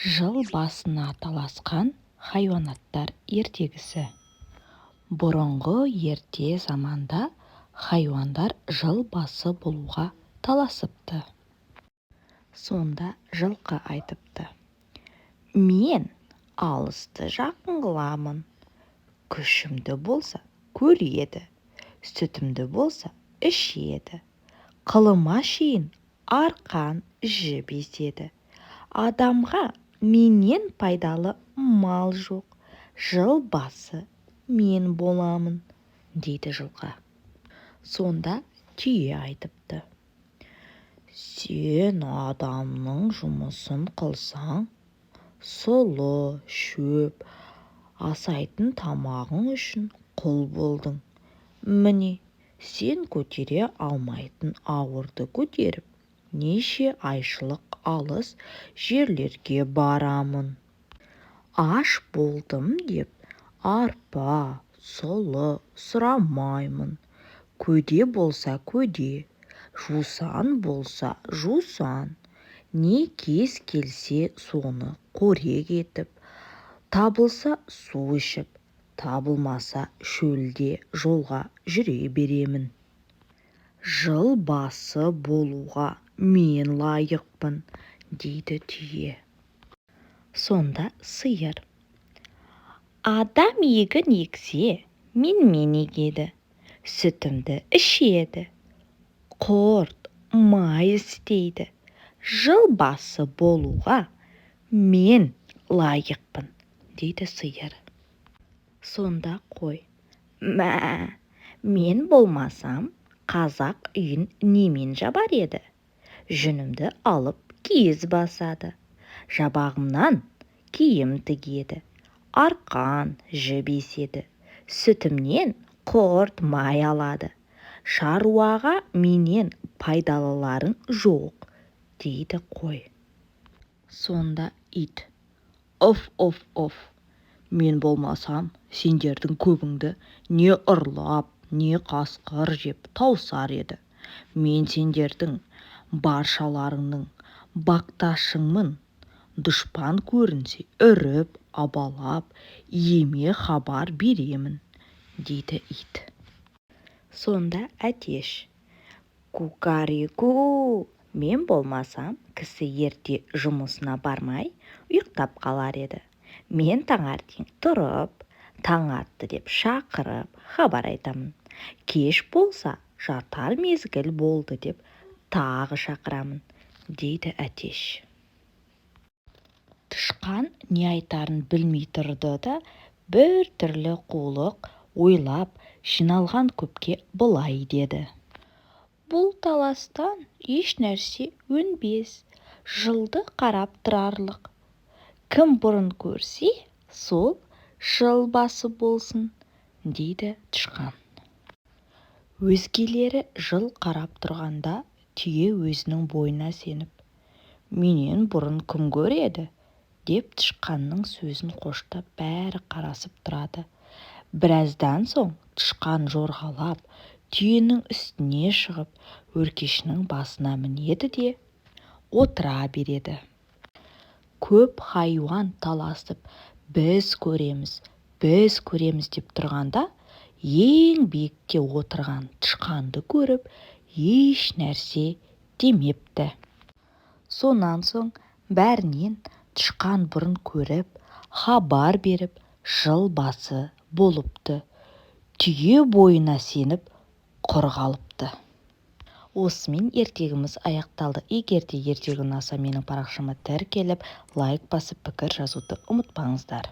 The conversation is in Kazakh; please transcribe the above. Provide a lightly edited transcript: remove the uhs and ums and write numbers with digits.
Жыл басына таласқан хайуанаттар ертегісі. Бұрынғы ерте заманда хайуандар жыл басы болуға таласыпты. Сонда жылқы айтыпты: мен алысты жақын қыламын, күшімді болса көреді, сүтімді болса ішеді, қылыма шейін арқан жіп еседі. Адамға менен пайдалы мал жоқ, жыл басы мен боламын, дейді жылқы. Сонда түйе айтыпты: сен адамның жұмысын қылсаң, сұлы, шөп, асайтын тамағың үшін құл болдың. Міне, сен көтере алмайтын ауырды көтеріп, неше айшылық алыс жерлерге барамын. Аш болдым деп арпа, сұлы сұрамаймын. Көде болса көде, жусан болса жусан. Не кез келсе соны қорек етіп, табылса су ішіп, табылмаса шөлде жолға жүре беремін. Жыл басы болуға мен лайықпын, дейді түйе. Сонда сиыр: адам егін ексе, мен егеді, сүтімді ішеді, құрт май істейді, жыл басы болуға мен лайықпын, дейді сиыр. Сонда қой: мә, мен болмасам, қазақ үйін немен жабар еді? Жүнімді алып киіз басады, жабағымнан киім тігеді, арқан жіп еседі, сүтімнен құрт май алады. Шаруаға менен пайдалыларың жоқ, дейді қой. Сонда ит: оф, мен болмасам, сендердің көбіңді не ұрлап, не қасқыр жеп таусар еді. Мен сендердің баршаларыңның бақташыңмын. Дұшпан көрінсе үріп, абалап, еме хабар беремін, дейді ит. Сонда әтеш: кукареку, мен болмасам, кісі ерте жұмысына бармай ұйықтап қалар еді. Мен таңертең тұрып, таң атты деп шақырып хабар айтамын. Кеш болса, жатар мезгіл болды деп тағы шақырамын, дейді әтеш. Тышқан не айтарын білмей тұрды да, бір түрлі қулық ойлап, жиналған көпке былай деді: бұл таластан еш нәрсе өнбес, жылды қарап тұрарлық. Кім бұрын көрсе, сол жыл басы болсын, дейді тышқан. Өзгелері жыл қарап тұрғанда, түйе өзінің бойына сеніп: менен бұрын кім көреді? Деп тышқанның сөзін қоштап бәрі қарасып тұрады. Біраздан соң тышқан жорғалап, түйенің үстіне шығып, өркешінің басына мінеді де отыра береді. Көп хайуан таласып, біз көреміз деп тұрғанда, ең биікте отырған тышқанды көріп, еш нәрсе демепті. Сонан соң бәрінен тышқан бұрын көріп, хабар беріп, жыл басы болыпты. Түйе бойына сеніп құр қалыпты. Осымен ертегіміз аяқталды. Егер де ертегі ұнаса, менің парақшама тіркеліп, лайк басып, пікір жазуды ұмытпаңыздар.